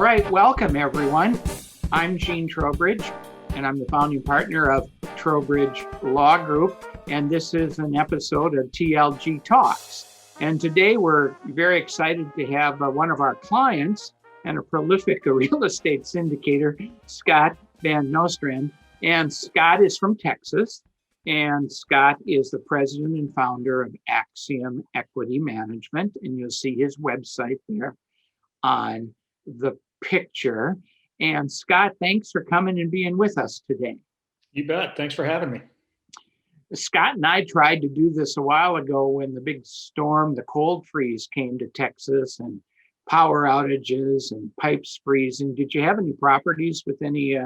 right, welcome everyone. I'm Gene Trowbridge, and I'm the founding partner of Trowbridge Law Group, and this is an episode of TLG Talks. And today we're very excited to have one of our clients and a prolific real estate syndicator, Scott Van Nostrand. And Scott is from Texas, and Scott is the president and founder of Axiom Equity Management, and you'll see his website there on the picture. And Scott, thanks for coming and being with us today. You bet. Thanks for having me. Scott and I tried to do this a while ago when the big storm, the cold freeze, came to Texas and power outages and pipes freezing. Did you have any properties with any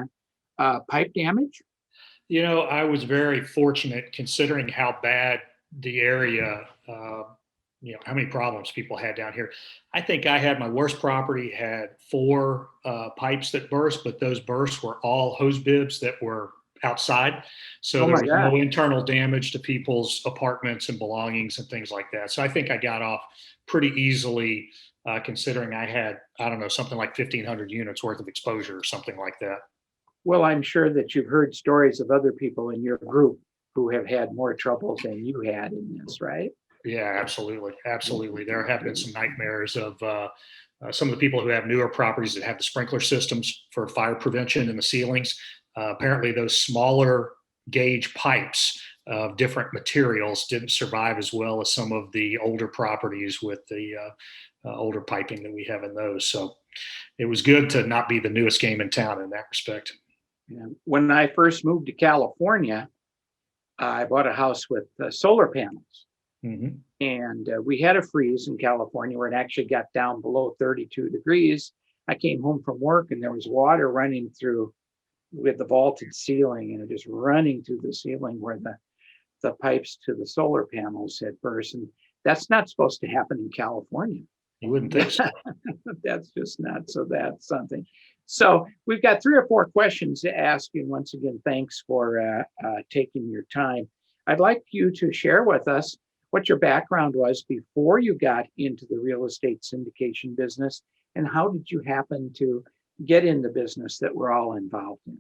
pipe damage? You know, I was very fortunate considering how bad the area, how many problems people had down here. I think I had my worst property had four pipes that burst, but those bursts were all hose bibs that were outside. So there was no internal damage to people's apartments and belongings and things like that. So I think I got off pretty easily considering I had, something like 1,500 units worth of exposure or something like that. Well, I'm sure that you've heard stories of other people in your group who have had more troubles than you had in this, right? Yeah, absolutely. Absolutely. There have been some nightmares of some of the people who have newer properties that have the sprinkler systems for fire prevention in the ceilings. Apparently, those smaller gauge pipes of different materials didn't survive as well as some of the older properties with the older piping that we have in those. So it was good to not be the newest game in town in that respect. Yeah. When I first moved to California, I bought a house with solar panels. Mm-hmm. And we had a freeze in California where it actually got down below 32 degrees. I came home from work and there was water running through with the vaulted ceiling, and it just running through the ceiling where the pipes to the solar panels had burst. And that's not supposed to happen in California. You wouldn't think so. That's just not. So that's something. So we've got 3 or 4 questions to ask you. And once again, thanks for taking your time. I'd like you to share with us what your background was before you got into the real estate syndication business, and how did you happen to get in the business that we're all involved in?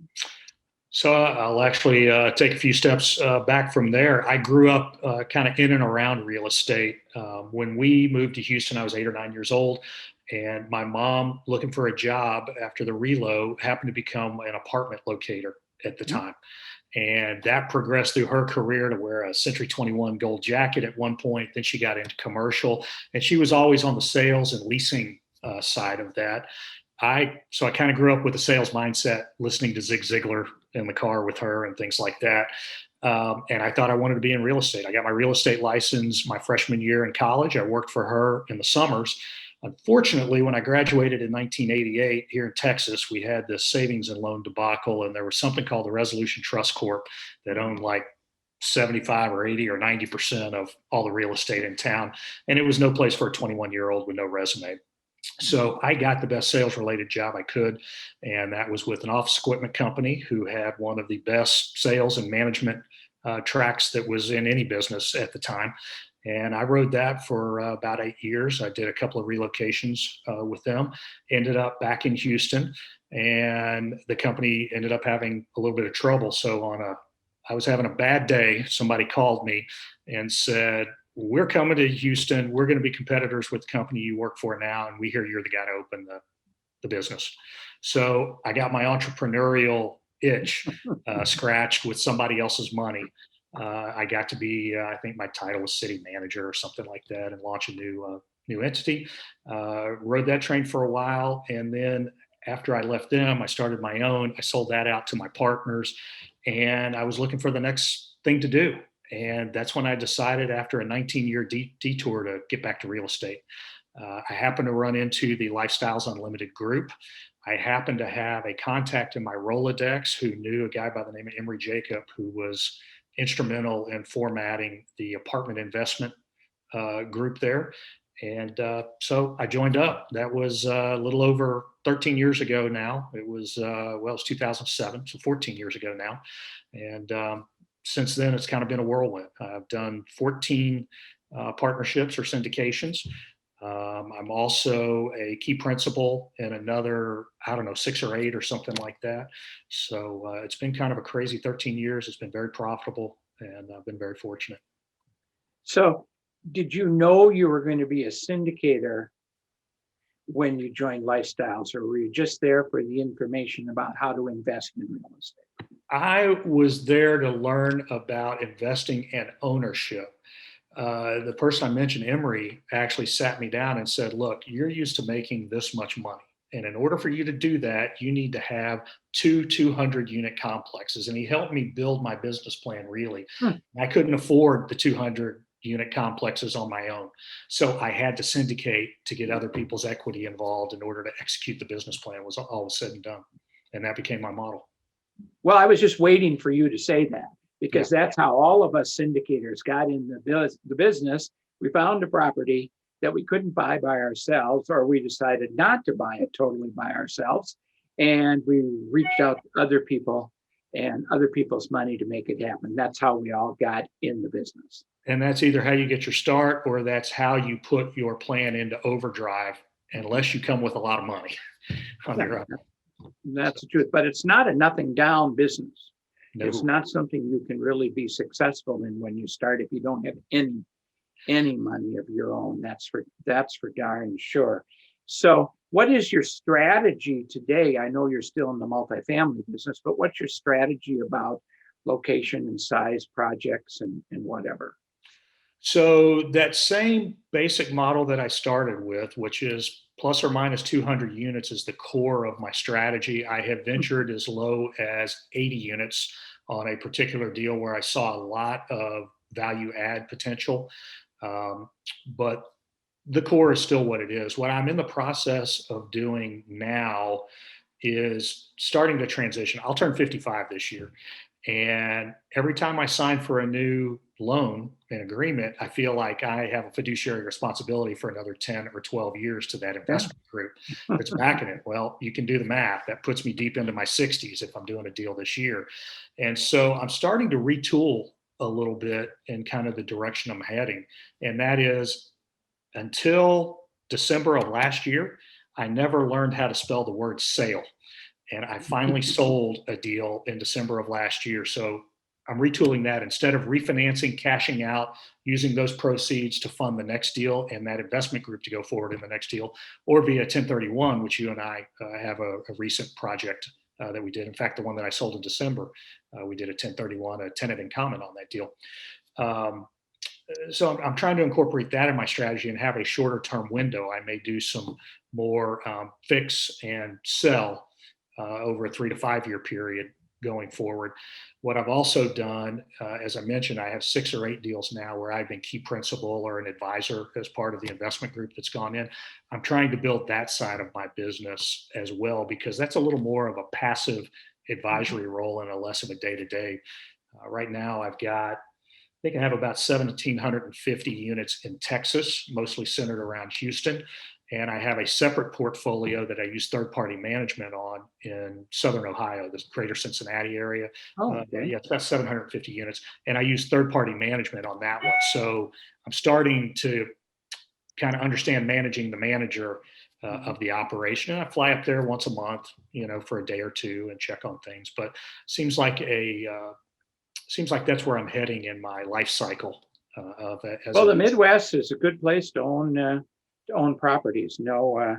So I'll actually take a few steps back from there. I grew up kind of in and around real estate. When we moved to Houston, I was 8 or 9 years old, and my mom, looking for a job after the relo, happened to become an apartment locator at the time. And that progressed through her career to wear a Century 21 gold jacket at one point. Then she got into commercial, and she was always on the sales and leasing side of that. So I kind of grew up with a sales mindset, listening to Zig Ziglar in the car with her and things like that. And I thought I wanted to be in real estate. I got my real estate license my freshman year in college. I worked for her in the summers. Unfortunately, when I graduated in 1988 here in Texas, we had this savings and loan debacle, and there was something called the Resolution Trust Corp that owned like 75 or 80 or 90% of all the real estate in town. And it was no place for a 21-year-old with no resume. So I got the best sales related job I could. And that was with an office equipment company who had one of the best sales and management tracks that was in any business at the time. And I rode that for about 8 years. I did a couple of relocations with them, ended up back in Houston, and the company ended up having a little bit of trouble. So I was having a bad day. Somebody called me and said, "We're coming to Houston. We're going to be competitors with the company you work for now, and we hear you're the guy to open the business." So I got my entrepreneurial itch scratched with somebody else's money. I got to be, I think my title was city manager or something like that, and launch a new entity. Rode that train for a while, and then after I left them, I started my own. I sold that out to my partners, and I was looking for the next thing to do. And that's when I decided, after a 19-year detour, to get back to real estate. I happened to run into the Lifestyles Unlimited group. I happened to have a contact in my Rolodex who knew a guy by the name of Emery Jacob, who was instrumental in formatting the apartment investment group there. And so I joined up. That was a little over 13 years ago now. It was, it was 2007, so 14 years ago now. And since then, it's kind of been a whirlwind. I've done 14 partnerships or syndications. I'm also a key principal in another, I don't know, 6 or 8 or something like that. So it's been kind of a crazy 13 years. It's been very profitable, and I've been very fortunate. So, did you know you were going to be a syndicator when you joined Lifestyles, or were you just there for the information about how to invest in real estate? I was there to learn about investing and ownership. The person I mentioned, Emery, actually sat me down and said, "Look, you're used to making this much money. And in order for you to do that, you need to have 200 unit complexes." And he helped me build my business plan, really. Hmm. I couldn't afford the 200 unit complexes on my own. So I had to syndicate to get other people's equity involved in order to execute the business plan, was all was said and done. And that became my model. Well, I was just waiting for you to say that, Yeah. because that's how all of us syndicators got in the business. We found a property that we couldn't buy by ourselves, or we decided not to buy it totally by ourselves. And we reached out to other people and other people's money to make it happen. That's how we all got in the business. And that's either how you get your start, or that's how you put your plan into overdrive, unless you come with a lot of money on your own. That's the truth. But it's not a nothing down business. It's No. not something you can really be successful in when you start if you don't have any money of your own. That's for darn sure. So what is your strategy today? I know you're still in the multifamily business, but what's your strategy about location and size projects and whatever? So that same basic model that I started with, which is plus or minus 200 units, is the core of my strategy. I have ventured as low as 80 units on a particular deal where I saw a lot of value add potential. Um, but the core is still what it is. What I'm in the process of doing now is starting to transition. I'll turn 55 this year. And every time I sign for a new loan and agreement, I feel like I have a fiduciary responsibility for another 10 or 12 years to that Yeah. investment group that's backing it. Well, you can do the math. That puts me deep into my 60s if I'm doing a deal this year. And so I'm starting to retool a little bit in kind of the direction I'm heading. And that is, until December of last year, I never learned how to spell the word sale. And I finally sold a deal in December of last year. So I'm retooling that. Instead of refinancing, cashing out, using those proceeds to fund the next deal and that investment group to go forward in the next deal, or via 1031, which you and I have a recent project that we did. In fact, the one that I sold in December, we did a 1031, a tenant in common on that deal. So I'm trying to incorporate that in my strategy and have a shorter term window. I may do some more fix and sell over a 3 to 5 year period going forward. What I've also done, as I mentioned, I have 6 or 8 deals now where I've been key principal or an advisor as part of the investment group that's gone in. I'm trying to build that side of my business as well, because that's a little more of a passive advisory role and a less of a day to day. Right now, I think I have about 1,750 units in Texas, mostly centered around Houston. And I have a separate portfolio that I use third party management on in Southern Ohio, the greater Cincinnati area. Oh, okay. Yeah, it's about 750 units. And I use third party management on that one. So I'm starting to kind of understand managing the manager of the operation. And I fly up there once a month, for a day or two and check on things. But seems like that's where I'm heading in my life cycle of it. Well, the Midwest is a good place to own properties. No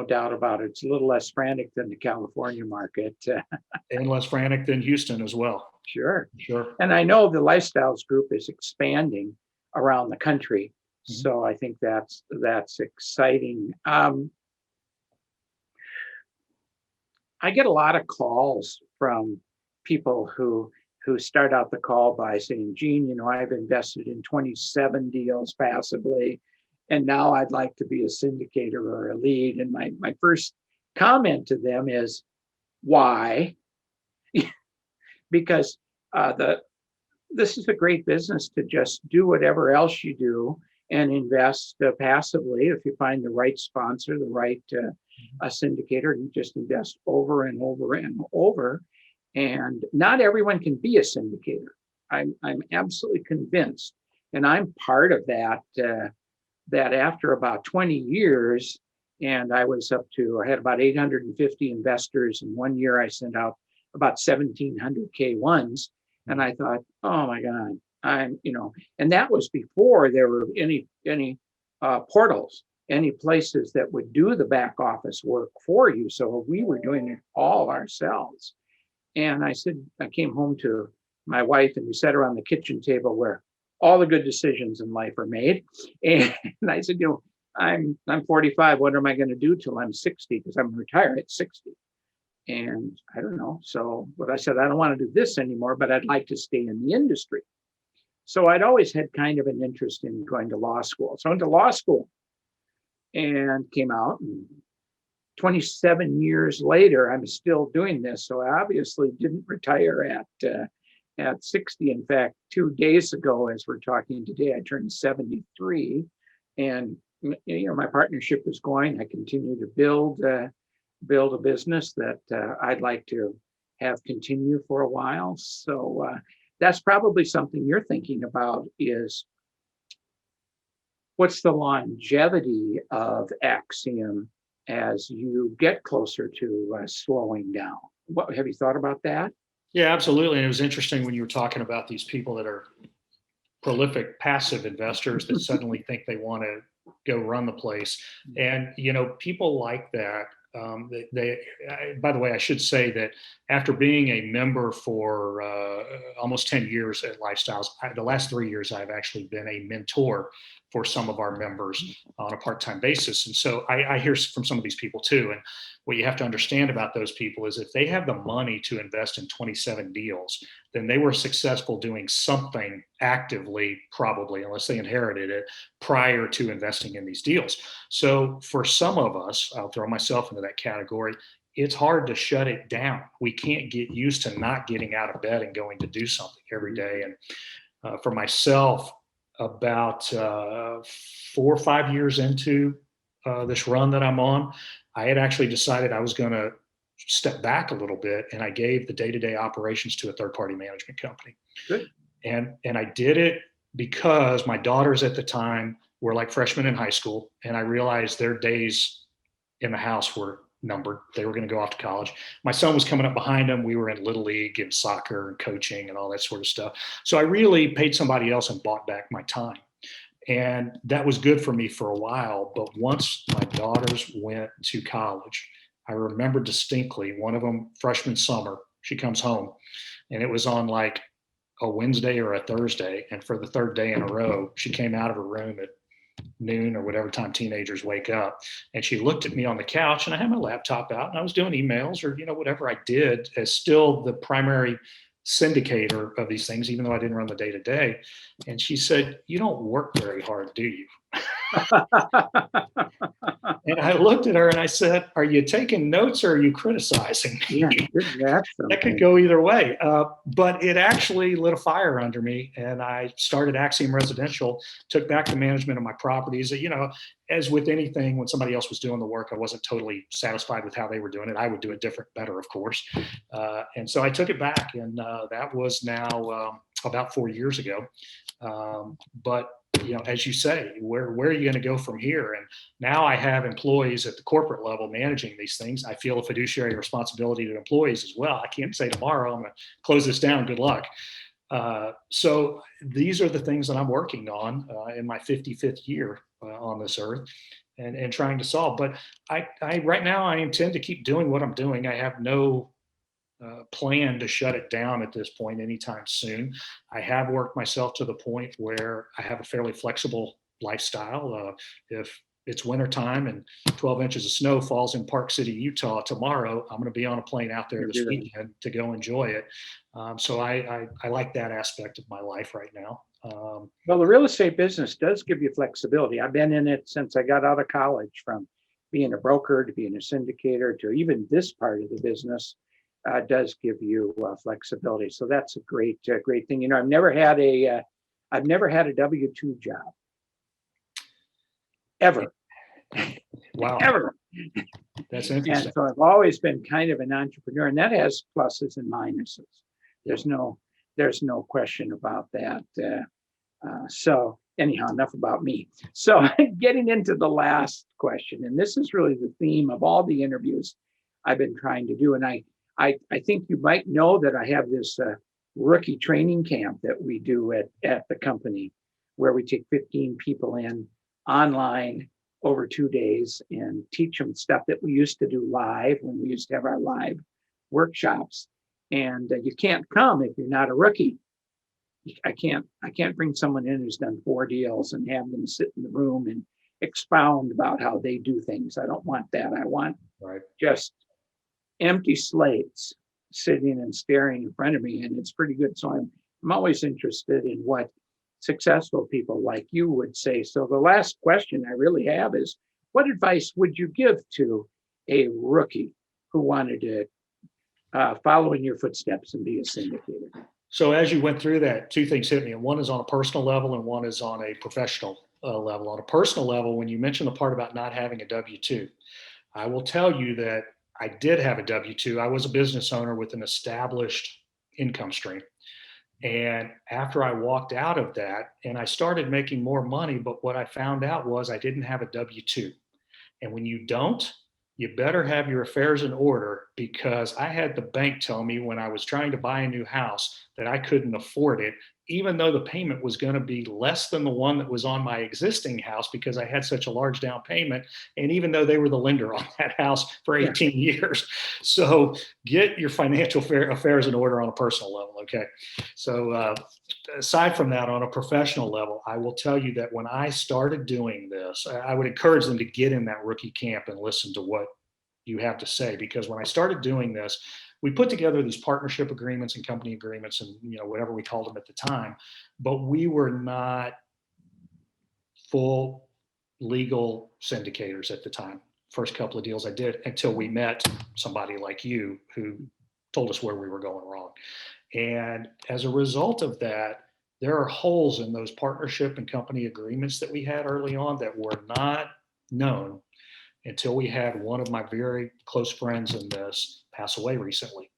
doubt about it. It's a little less frantic than the California market. And less frantic than Houston as well. Sure. Sure. And I know the Lifestyles group is expanding around the country. Mhm. So I think that's exciting. I get a lot of calls from people who start out the call by saying, "Gene, I've invested in 27 deals passively, and now I'd like to be a syndicator or a lead." And my first comment to them is, why? Because this is a great business to just do whatever else you do and invest passively. If you find the right sponsor, the right a syndicator, and just invest over and over and over. And not everyone can be a syndicator. I'm absolutely convinced, and I'm part of that after about 20 years, and I had about 850 investors. And one year I sent out about 1,700 K1s. And I thought, oh my God, and that was before there were any portals, any places that would do the back office work for you. So we were doing it all ourselves. And I came home to my wife and we sat around the kitchen table where all the good decisions in life are made. And I said, I'm 45. What am I going to do till I'm 60? Because I'm retired at 60. And I don't know. But I said, I don't want to do this anymore, but I'd like to stay in the industry. So I'd always had kind of an interest in going to law school. So I went to law school and came out, and 27 years later, I'm still doing this. So I obviously didn't retire at 60. In fact, 2 days ago, as we're talking today, I turned 73, and my partnership is going. I continue to build a business that I'd like to have continue for a while. So that's probably something you're thinking about, is what's the longevity of Axiom as you get closer to slowing down? What have you thought about that? Yeah, absolutely. And it was interesting when you were talking about these people that are prolific passive investors that suddenly think they want to go run the place. And, people like that. By the way, I should say that after being a member for almost 10 years at Lifestyles, the last 3 years, I've actually been a mentor for some of our members on a part-time basis. And so I hear from some of these people too. And what you have to understand about those people is if they have the money to invest in 27 deals, then they were successful doing something actively, probably, unless they inherited it, prior to investing in these deals. So for some of us, I'll throw myself into that category, it's hard to shut it down. We can't get used to not getting out of bed and going to do something every day. And for myself, about 4 or 5 years into this run that I'm on, I had actually decided I was going to step back a little bit, and I gave the day-to-day operations to a third-party management company. Good. And I did it because my daughters at the time were like freshmen in high school, and I realized their days in the house were numbered. They were going to go off to college. My son was coming up behind them. We were in Little League and soccer and coaching and all that sort of stuff. So I really paid somebody else and bought back my time. And that was good for me for a while. But once my daughters went to college, I remember distinctly one of them, freshman summer, she comes home, and it was on like a Wednesday or a Thursday. And for the third day in a row, she came out of her room at noon or whatever time teenagers wake up. And she looked at me on the couch, and I had my laptop out and I was doing emails or, whatever I did as still the primary syndicator of these things, even though I didn't run the day to day. And she said, "You don't work very hard, do you?" And I looked at her and I said, "Are you taking notes or are you criticizing me?" Yeah, that could go either way. But it actually lit a fire under me, and I started Axiom Residential, took back the management of my properties. As with anything, when somebody else was doing the work, I wasn't totally satisfied with how they were doing it. I would do it different, better, of course. And so I took it back, and that was now about 4 years ago. But as you say, where are you going to go from here? And now I have employees at the corporate level managing these things. I feel a fiduciary responsibility to employees as well. I can't say tomorrow I'm going to close this down. Good luck. So these are the things that I'm working on in my 55th year on this earth, and trying to solve. But I right now I intend to keep doing what I'm doing. I have no plan to shut it down at this point anytime soon. I have worked myself to the point where I have a fairly flexible lifestyle. If it's wintertime and 12 inches of snow falls in Park City, Utah tomorrow, I'm going to be on a plane out there this weekend to go enjoy it. So I like that aspect of my life right now. Well, the real estate business does give you flexibility. I've been in it since I got out of college, from being a broker to being a syndicator to even this part of the business. Does give you flexibility, so that's a great thing. I've never had a W-2 job ever. Wow, ever. That's interesting. And so I've always been kind of an entrepreneur, and that has pluses and minuses. There's no question about that. So anyhow, enough about me. So getting into the last question, and this is really the theme of all the interviews I've been trying to do. And I think you might know that I have this rookie training camp that we do at the company, where we take 15 people in online over 2 days and teach them stuff that we used to do live when we used to have our live workshops. And you can't come if you're not a rookie. I can't bring someone in who's done 4 deals and have them sit in the room and expound about how they do things. I don't want that. I want just empty slates sitting and staring in front of me, and it's pretty good. So I'm always interested in what successful people like you would say. So the last question I really have is, what advice would you give to a rookie who wanted to follow in your footsteps and be a syndicator? So as you went through that, 2 things hit me, and one is on a personal level and one is on a professional level. On a personal level, when you mentioned the part about not having a W-2, I will tell you that I did have a W-2. I was a business owner with an established income stream. And after I walked out of that and I started making more money, but what I found out was I didn't have a W-2. And when you don't, you better have your affairs in order, because I had the bank tell me when I was trying to buy a new house that I couldn't afford it, even though the payment was going to be less than the one that was on my existing house because I had such a large down payment. And even though they were the lender on that house for 18 years. So get your financial affairs in order on a personal level. Okay. So aside from that, on a professional level, I will tell you that when I started doing this, I would encourage them to get in that rookie camp and listen to what you have to say. Because when I started doing this, we put together these partnership agreements and company agreements and whatever we called them at the time, but we were not full legal syndicators at the time. First couple of deals I did, until we met somebody like you who told us where we were going wrong. And as a result of that, there are holes in those partnership and company agreements that we had early on that were not known until we had one of my very close friends in this pass away recently.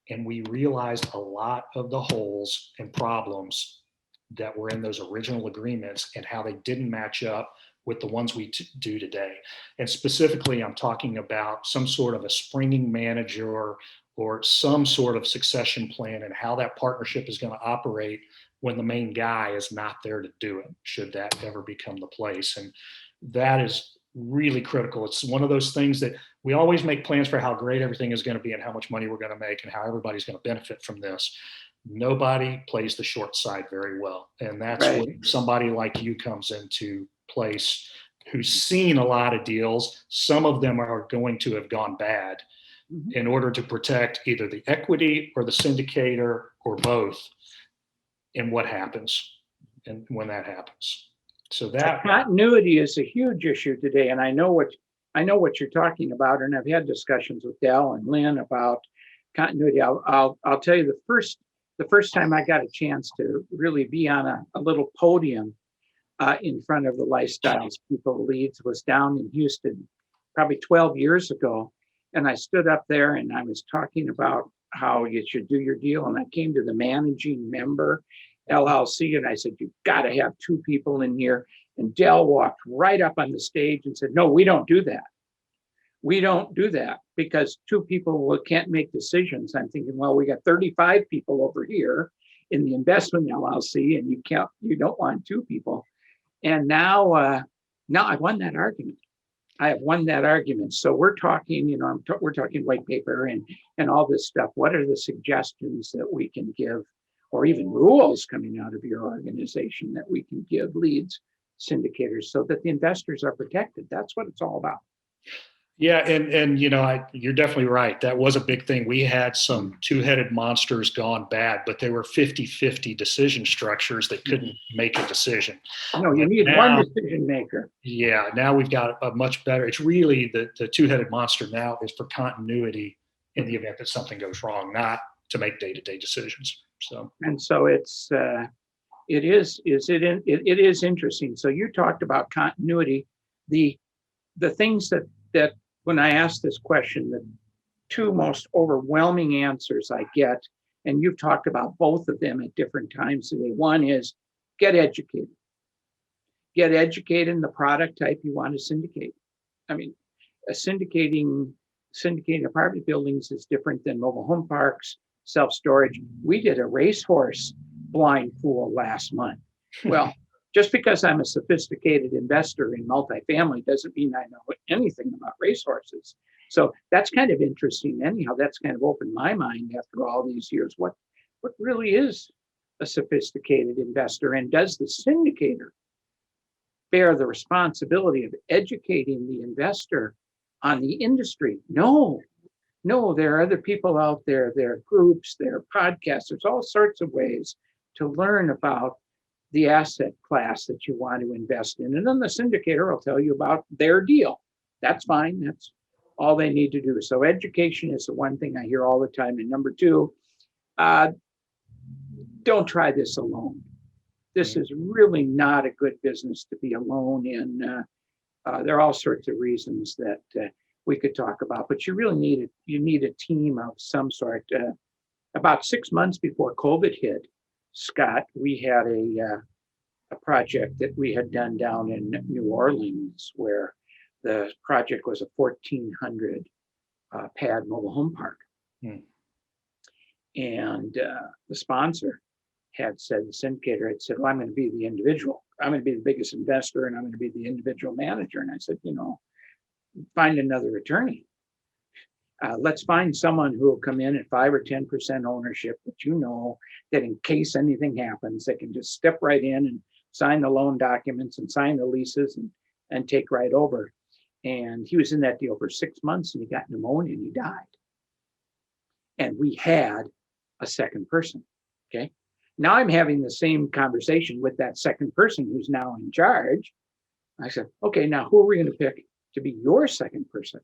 And we realized a lot of the holes and problems that were in those original agreements and how they didn't match up with the ones we do today. And specifically, I'm talking about some sort of a springing manager or some sort of succession plan and how that partnership is going to operate when the main guy is not there to do it, should that ever become the place. And that is really critical. It's one of those things that we always make plans for how great everything is going to be and how much money we're going to make and how everybody's going to benefit from this. Nobody plays the short side very well. And that's right. When somebody like you comes into place who's seen a lot of deals. Some of them are going to have gone bad in order to protect either the equity or the syndicator or both in what happens and when that happens. So that continuity is a huge issue today, and I know what you're talking about, and I've had discussions with Dell and Lynn about continuity. I'll tell you the first time I got a chance to really be on a little podium in front of the Lifestyles People Leads was down in Houston, probably 12 years ago, and I stood up there and I was talking about how you should do your deal, and I came to the managing member LLC, and I said, you've got to have 2 people in here. And Dell walked right up on the stage and said, no, we don't do that. We don't do that because 2 people can't make decisions. I'm thinking, well, we got 35 people over here in the investment LLC, and you don't want 2 people. And now I won that argument. I have won that argument. So we're talking, we're talking white paper and all this stuff. What are the suggestions that we can give, or even rules coming out of your organization that we can give leads syndicators so that the investors are protected? That's what it's all about. Yeah, and you're definitely right. That was a big thing. We had some 2-headed monsters gone bad, but they were 50-50 decision structures that couldn't make a decision. No, you need one decision maker. Yeah, now we've got a much better. It's really the 2-headed monster now is for continuity in the event that something goes wrong, not to make day-to-day decisions. So it is interesting. So you talked about continuity. The things that when I ask this question, the 2 most overwhelming answers I get, and you've talked about both of them at different times today. One is get educated. get educated in the product type you want to syndicate. I mean, syndicating apartment buildings is different than mobile home parks, self-storage. We did a racehorse blind pool last month. Well, just because I'm a sophisticated investor in multifamily doesn't mean I know anything about racehorses. So that's kind of interesting. Anyhow, that's kind of opened my mind after all these years. What really is a sophisticated investor, and does the syndicator bear the responsibility of educating the investor on the industry? No, there are other people out there, there are groups, there are podcasts, there's all sorts of ways to learn about the asset class that you want to invest in. And then the syndicator will tell you about their deal. That's fine. That's all they need to do. So education is the one thing I hear all the time. And number two, don't try this alone. This is really not a good business to be alone in. There are all sorts of reasons that we could talk about, but you really need a team of some sort. About 6 months before COVID hit, Scott, we had a project that we had done down in New Orleans, where the project was a 1,400 pad mobile home park. And the sponsor had said, the syndicator had said, well, I'm going to be the individual. I'm going to be the biggest investor, and I'm going to be the individual manager. And I said, find another attorney. Let's find someone who will come in at 5 or 10% ownership that in case anything happens, they can just step right in and sign the loan documents and sign the leases and take right over. And he was in that deal for 6 months, and he got pneumonia and he died. And we had a second person. Okay. Now I'm having the same conversation with that second person who's now in charge. I said, okay, now who are we going to pick to be your second person?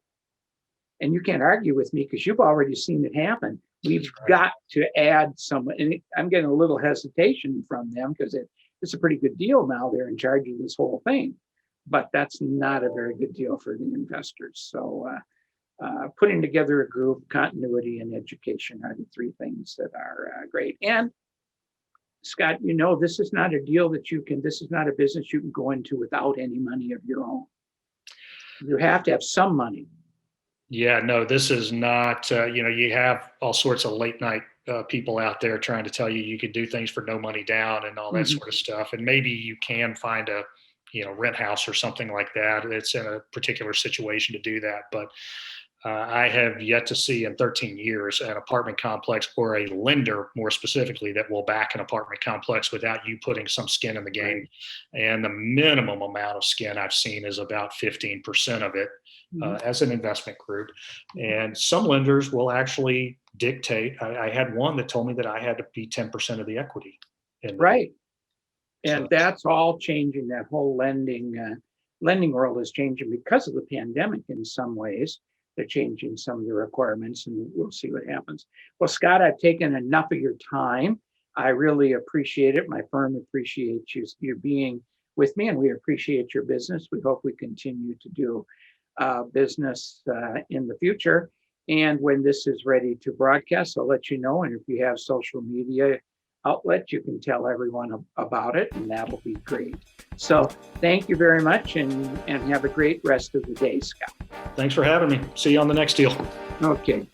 And you can't argue with me because you've already seen it happen. We've got to add someone. And I'm getting a little hesitation from them because it's a pretty good deal now. They're in charge of this whole thing. But that's not a very good deal for the investors. So putting together a group, continuity, and education are the three things that are great. And Scott, this is not a deal this is not a business you can go into without any money of your own. You have to have some money. Yeah, no, this is not, you have all sorts of late night people out there trying to tell you can do things for no money down and all that sort of stuff. And maybe you can find a, rent house or something like that. It's in a particular situation to do that. But I have yet to see in 13 years an apartment complex or a lender more specifically that will back an apartment complex without you putting some skin in the game. Right. And the minimum amount of skin I've seen is about 15% of it as an investment group. And some lenders will actually dictate. I had one that told me that I had to be 10% of the equity. Right. And that's all changing. That whole lending world is changing because of the pandemic in some ways. They're changing some of the requirements, and we'll see what happens. Well, Scott, I've taken enough of your time. I really appreciate it. My firm appreciates you being with me, and we appreciate your business. We hope we continue to do business in the future. And when this is ready to broadcast, I'll let you know. And if you have social media outlet, you can tell everyone about it, and that will be great. So thank you very much, and have a great rest of the day, Scott. Thanks for having me. See you on the next deal. Okay.